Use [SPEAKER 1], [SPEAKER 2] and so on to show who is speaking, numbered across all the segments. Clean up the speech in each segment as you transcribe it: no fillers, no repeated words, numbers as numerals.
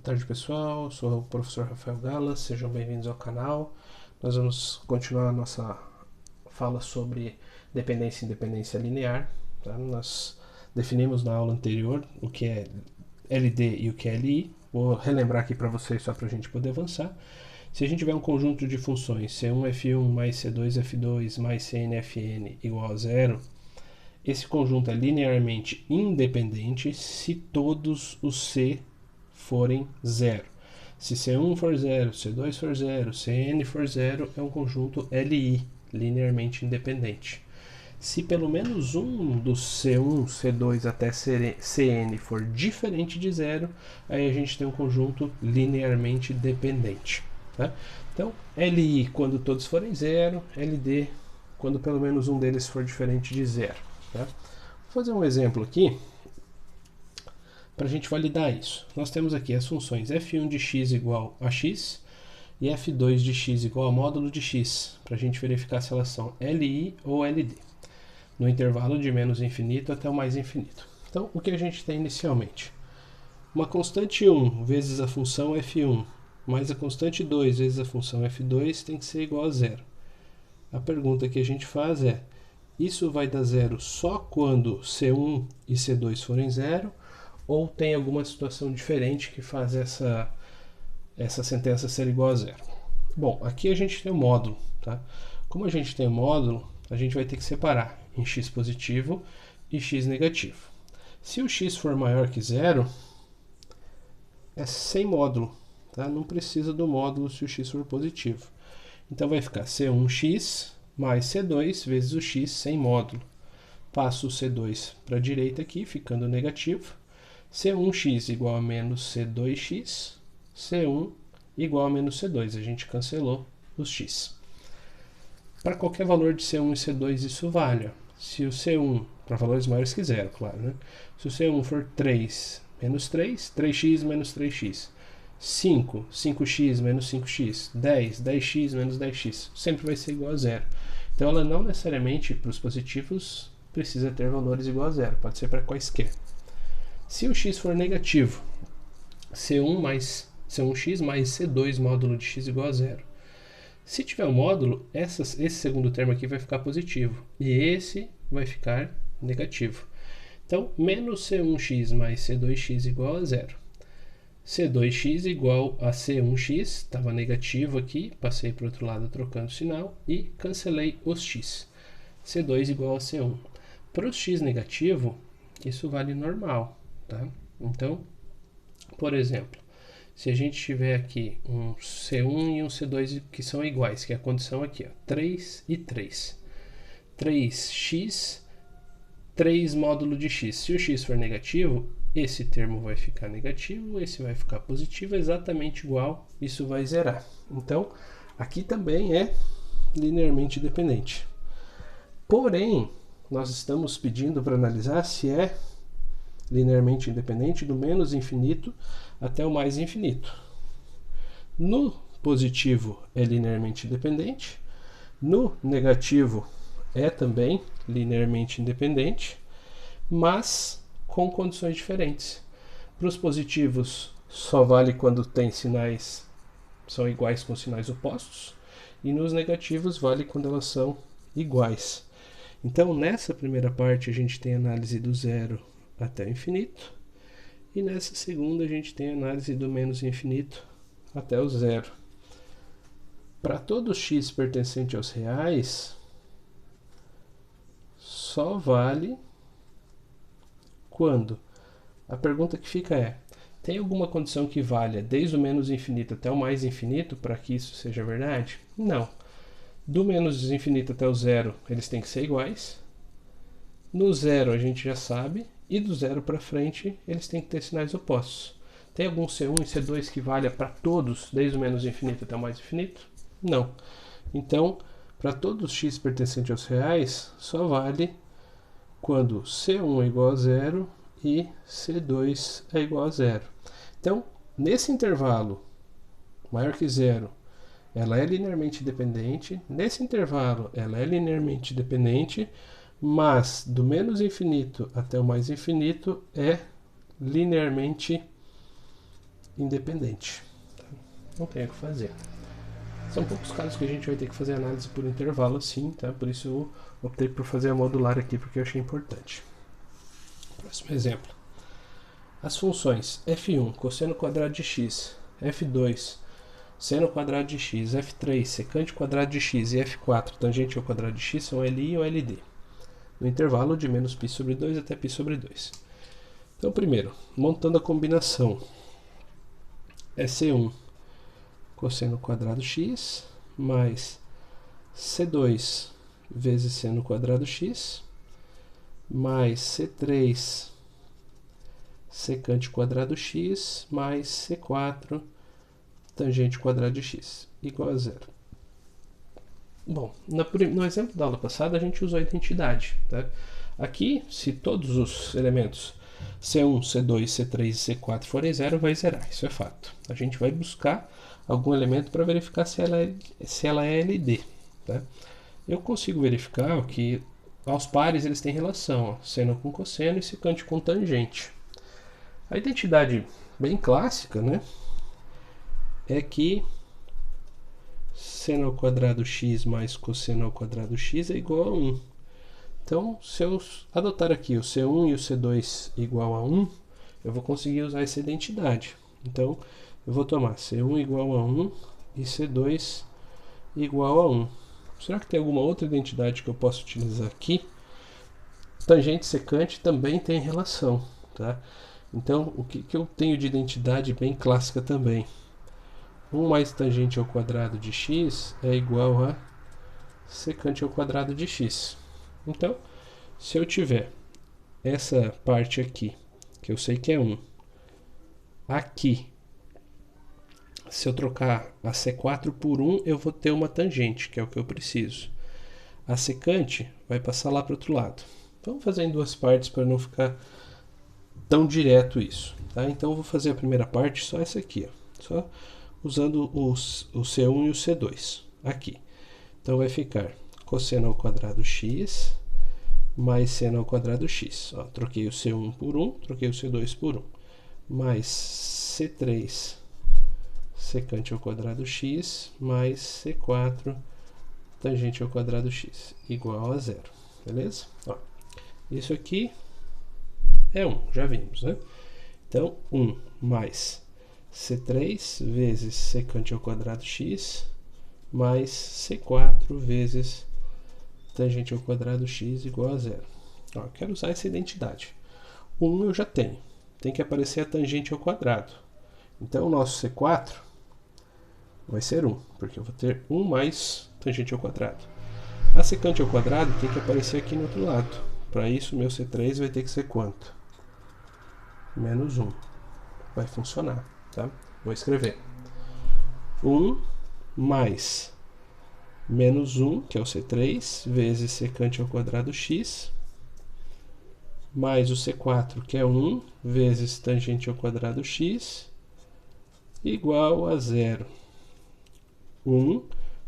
[SPEAKER 1] tarde, pessoal. Sou o professor Rafael Gala, sejam bem-vindos ao canal. Nós vamos continuar a nossa fala sobre dependência e independência linear. Tá? Nós definimos na aula anterior o que é LD e o que é LI. Vou relembrar aqui para vocês só para a gente poder avançar. Se a gente tiver um conjunto de funções C1, F1 mais C2, F2 mais Cn, Fn igual a zero, esse conjunto é linearmente independente se todos os C forem zero. Se C1 for zero, C2 for zero, Cn for zero, é um conjunto Li, linearmente independente. Se pelo menos um dos C1, C2 até Cn for diferente de zero, aí a gente tem um conjunto linearmente dependente. Tá? Então, Li quando todos forem zero, LD quando pelo menos um deles for diferente de zero. Tá? Vou fazer um exemplo aqui para a gente validar isso. Nós temos aqui as funções f1 de x igual a x e f2 de x igual a módulo de x, para a gente verificar se elas são Li ou LD, no intervalo de menos infinito até o mais infinito. Então, o que a gente tem inicialmente? Uma constante 1 vezes a função f1 mais a constante 2 vezes a função f2 tem que ser igual a zero. A pergunta que a gente faz é: isso vai dar zero só quando C1 e C2 forem zero, ou tem alguma situação diferente que faz essa sentença ser igual a zero? Bom, aqui a gente tem o módulo. Tá? Como a gente tem o módulo, a gente vai ter que separar em x positivo e x negativo. Se o x for maior que zero, é sem módulo. Tá? Não precisa do módulo se o x for positivo. Então vai ficar C1x mais C2 vezes o x sem módulo. Passo o C2 para a direita aqui, ficando negativo. C1x igual a menos C2x, C1 igual a menos C2. A gente cancelou os x. Para qualquer valor de C1 e C2 isso vale. Se o C1, para valores maiores que zero, claro, né? Se o C1 for 3 menos 3, 3x menos 3x. 5, 5x menos 5x. 10, 10x menos 10x. Sempre vai ser igual a zero. Então ela não necessariamente, para os positivos, precisa ter valores igual a zero. Pode ser para quaisquer. Se o x for negativo, C1x mais C2 módulo de x igual a zero. Se tiver um módulo, esse segundo termo aqui vai ficar positivo. E esse vai ficar negativo. Então, menos C1x mais C2x igual a zero. C2x igual a C1x, estava negativo aqui, passei para o outro lado trocando o sinal e cancelei os x. C2 igual a C1. Para o x negativo, isso vale normal. Tá? Então, por exemplo, se a gente tiver aqui um C1 e um C2 que são iguais, que é a condição aqui, ó, 3 e 3. 3x, 3 módulo de x. Se o x for negativo, esse termo vai ficar negativo, esse vai ficar positivo, exatamente igual, isso vai zerar. Então, aqui também é linearmente dependente. Porém, nós estamos pedindo para analisar se é linearmente independente do menos infinito até o mais infinito. No positivo é linearmente independente, no negativo é também linearmente independente, mas com condições diferentes. Para os positivos só vale quando tem sinais são iguais com sinais opostos, e nos negativos vale quando elas são iguais. Então nessa primeira parte a gente tem a análise do zero até o infinito, e nessa segunda a gente tem a análise do menos infinito até o zero. Para todo x pertencente aos reais, só vale quando? A pergunta que fica é: tem alguma condição que valha desde o menos infinito até o mais infinito para que isso seja verdade? Não. Do menos infinito até o zero, eles têm que ser iguais. No zero a gente já sabe, e do zero para frente eles têm que ter sinais opostos. Tem algum C1 e C2 que valha para todos, desde o menos infinito até o mais infinito? Não. Então, para todos os x pertencentes aos reais, só vale quando C1 é igual a zero e C2 é igual a zero. Então, nesse intervalo maior que zero, ela é linearmente dependente. Nesse intervalo, ela é linearmente dependente, mas do menos infinito até o mais infinito é linearmente independente. Tá? Não tem o que fazer. São poucos casos que a gente vai ter que fazer análise por intervalo assim, tá? Por isso eu optei por fazer a modular aqui, porque eu achei importante. Próximo exemplo. As funções f1, cosseno quadrado de x, f2, seno quadrado de x, f3, secante quadrado de x e f4, tangente ao quadrado de x, são LI ou LD, no intervalo de menos π sobre 2 até π sobre 2. Então, primeiro, montando a combinação, é C1 cosseno quadrado x mais C2 vezes seno quadrado x mais C3 secante quadrado x mais C4 tangente quadrado de x igual a zero. Bom, no exemplo da aula passada a gente usou a identidade. Tá? Aqui, se todos os elementos C1, C2, C3 e C4 forem zero, vai zerar, isso é fato. A gente vai buscar algum elemento para verificar se ela é LD. Tá? Eu consigo verificar que aos pares eles têm relação, ó, seno com cosseno e secante com tangente. A identidade bem clássica, né, é que seno ao quadrado x mais cosseno ao quadrado x é igual a 1. Então, se eu adotar aqui o C1 e o C2 igual a 1, eu vou conseguir usar essa identidade. Então, eu vou tomar C1 igual a 1 e C2 igual a 1. Será que tem alguma outra identidade que eu posso utilizar aqui? Tangente e secante também tem relação. Tá? Então, o que eu tenho de identidade bem clássica também? 1 mais tangente ao quadrado de x é igual a secante ao quadrado de x. Então, se eu tiver essa parte aqui, que eu sei que é 1, aqui, se eu trocar a C4 por 1, eu vou ter uma tangente, que é o que eu preciso. A secante vai passar lá para o outro lado. Vamos fazer em duas partes para não ficar tão direto isso. Tá? Então, eu vou fazer a primeira parte só essa aqui, ó, só usando o C1 e o C2 aqui. Então, vai ficar cosseno ao quadrado x mais seno ao quadrado x. Ó, troquei o C1 por 1, troquei o C2 por 1. Mais C3 secante ao quadrado x mais C4 tangente ao quadrado x igual a zero. Beleza? Ó, isso aqui é 1, já vimos, né? Então, 1 mais C3 vezes secante ao quadrado x mais C4 vezes tangente ao quadrado x igual a zero. Ó, eu quero usar essa identidade. 1 eu já tenho. Tem que aparecer a tangente ao quadrado. Então, o nosso C4 vai ser 1, porque eu vou ter 1 mais tangente ao quadrado. A secante ao quadrado tem que aparecer aqui no outro lado. Para isso, meu C3 vai ter que ser quanto? Menos 1. Vai funcionar. Tá? Vou escrever. 1 mais menos 1, que é o C3, vezes secante ao quadrado x, mais o C4, que é 1, vezes tangente ao quadrado x, igual a zero. 1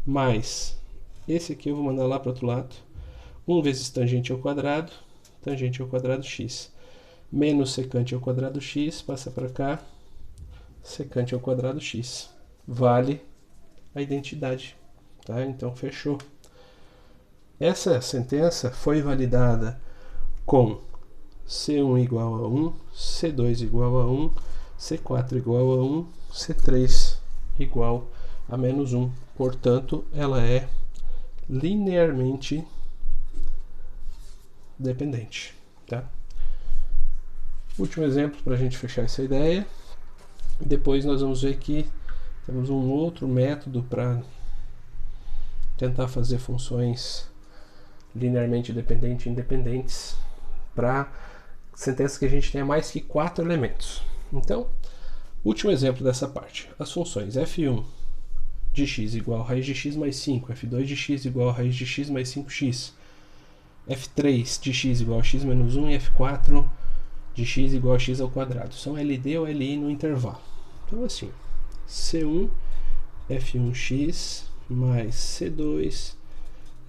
[SPEAKER 1] mais, esse aqui eu vou mandar lá para o outro lado, 1 vezes tangente ao quadrado x, menos secante ao quadrado x, passa para cá, secante ao quadrado x. Vale a identidade. Tá? Então, fechou. Essa sentença foi validada com C1 igual a 1, C2 igual a 1, C4 igual a 1, C3 igual a menos 1. Portanto, ela é linearmente dependente. Tá? Último exemplo para a gente fechar essa ideia. Depois nós vamos ver que temos um outro método para tentar fazer funções linearmente dependentes e independentes para sentenças que a gente tenha mais que 4 elementos. Então, último exemplo dessa parte. As funções f1 de x igual a raiz de x mais 5, f2 de x igual a raiz de x mais 5x, f3 de x igual a x menos 1 e f4 de x igual a x ao quadrado. São LD ou LI no intervalo. Então, assim, C1 f1x mais C2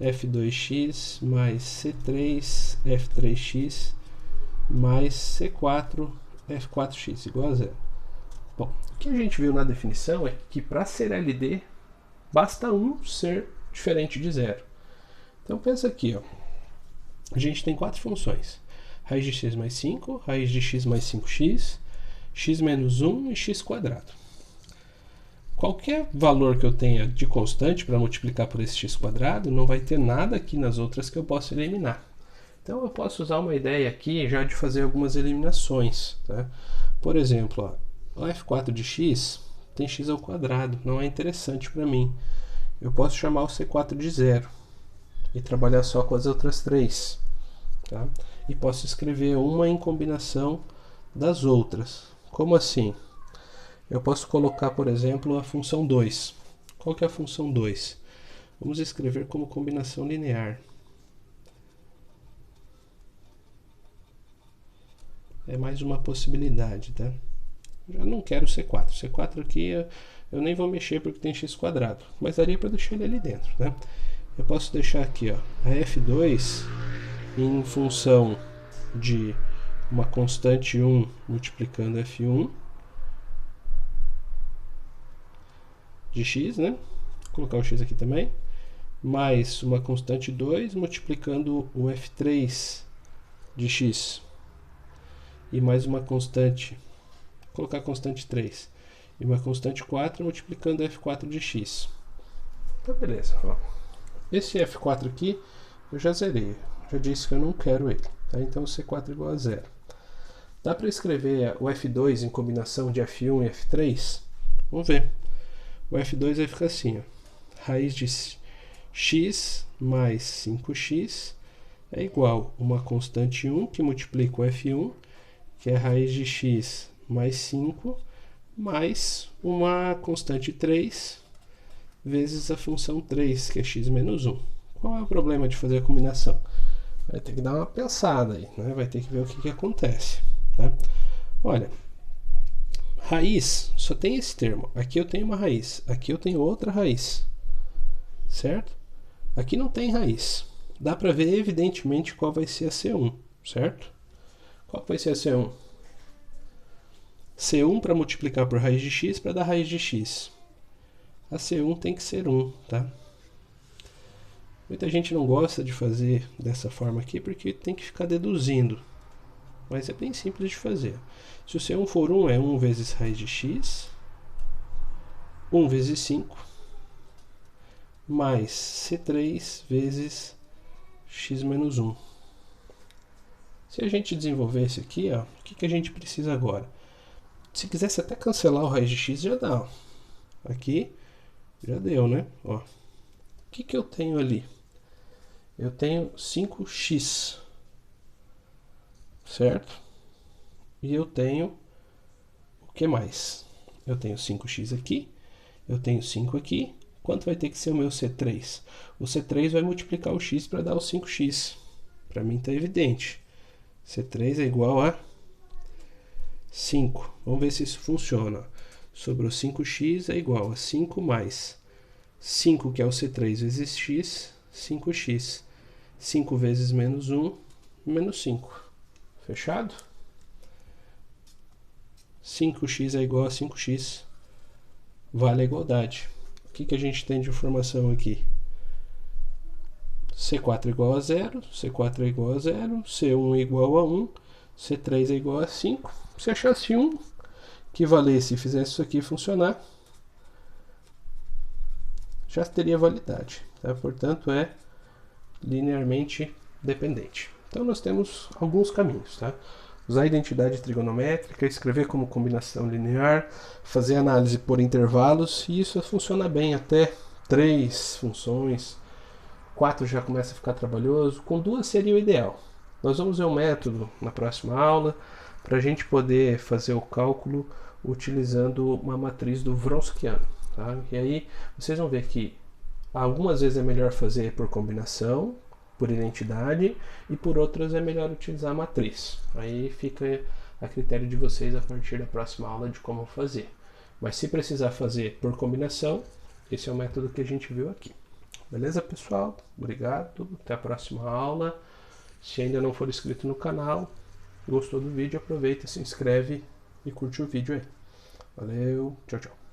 [SPEAKER 1] f2x mais C3 f3x mais C4 f4x igual a zero. Bom, o que a gente viu na definição é que para ser LD, basta 1 ser diferente de 0. Então pensa aqui, ó. A gente tem 4 funções. Raiz de x mais 5, raiz de x mais 5x, x menos 1 e x quadrado. Qualquer valor que eu tenha de constante para multiplicar por esse x quadrado, não vai ter nada aqui nas outras que eu possa eliminar. Então eu posso usar uma ideia aqui já de fazer algumas eliminações. Tá? Por exemplo, ó, o f4 de x tem x ao quadrado, não é interessante para mim. Eu posso chamar o c4 de 0 e trabalhar só com as outras 3. Tá? E posso escrever uma em combinação das outras. Como assim? Eu posso colocar, por exemplo, a função 2. Qual que é a função 2? Vamos escrever como combinação linear. É mais uma possibilidade, tá? Já não quero C4. C4 aqui eu nem vou mexer porque tem x quadrado, mas daria para deixar ele ali dentro, né? Eu posso deixar aqui, ó, a f2 em função de uma constante 1 multiplicando f1 de x, né? Vou colocar o x aqui também, mais uma constante 2 multiplicando o f3 de x e mais uma constante, vou colocar a constante 3 e uma constante 4 multiplicando f4 de x. Então beleza, ó. Esse f4 aqui eu já zerei, já disse que eu não quero ele, tá? Então c4 igual a 0. Dá para escrever o f2 em combinação de f1 e f3? Vamos ver. O f2 vai ficar assim, ó. Raiz de x mais 5x é igual a uma constante 1 que multiplica o f1, que é a raiz de x mais 5, mais uma constante 3 vezes a função 3, que é x menos 1. Qual é o problema de fazer a combinação? Vai ter que dar uma pensada aí, né? Vai ter que ver o que acontece. Tá? Olha, raiz só tem esse termo. Aqui eu tenho uma raiz, aqui eu tenho outra raiz, certo? Aqui não tem raiz. Dá para ver evidentemente qual vai ser a C1, certo? Qual vai ser a C1? C1 para multiplicar por raiz de x para dar raiz de x. A C1 tem que ser 1, tá? Muita gente não gosta de fazer dessa forma aqui porque tem que ficar deduzindo. Mas é bem simples de fazer. Se o C1 for 1, é 1 vezes raiz de x, 1 vezes 5, mais C3 vezes x menos 1. Se a gente desenvolver esse aqui, ó, o que a gente precisa agora? Se quisesse até cancelar o raiz de x, já dá. Ó. Aqui já deu, né? Ó. O que eu tenho ali? Eu tenho 5x, certo? E eu tenho o que mais? Eu tenho 5x aqui, eu tenho 5 aqui. Quanto vai ter que ser o meu C3? O C3 vai multiplicar o x para dar o 5x. Para mim está evidente. C3 é igual a 5. Vamos ver se isso funciona. Sobrou 5x é igual a 5 mais 5, que é o C3 vezes x, 5x. 5 vezes menos 1, menos 5. Fechado? 5x é igual a 5x. Vale a igualdade. O que a gente tem de informação aqui? C4 é igual a 0, C4 é igual a 0, C1 é igual a 1, C3 é igual a 5. Se achasse 1 que valesse e fizesse isso aqui funcionar, já teria validade. Tá? Portanto, é linearmente dependente. Então, nós temos alguns caminhos. Tá? Usar a identidade trigonométrica, escrever como combinação linear, fazer análise por intervalos, e isso funciona bem até 3 funções. 4 já começa a ficar trabalhoso, com 2 seria o ideal. Nós vamos ver um método na próxima aula para a gente poder fazer o cálculo utilizando uma matriz do Wronskiano. Tá? E aí vocês vão ver que algumas vezes é melhor fazer por combinação, por identidade, e por outras é melhor utilizar a matriz. Aí fica a critério de vocês a partir da próxima aula de como fazer. Mas se precisar fazer por combinação, esse é o método que a gente viu aqui. Beleza, pessoal? Obrigado. Até a próxima aula. Se ainda não for inscrito no canal, gostou do vídeo, aproveita, se inscreve e curte o vídeo aí. Valeu, tchau, tchau.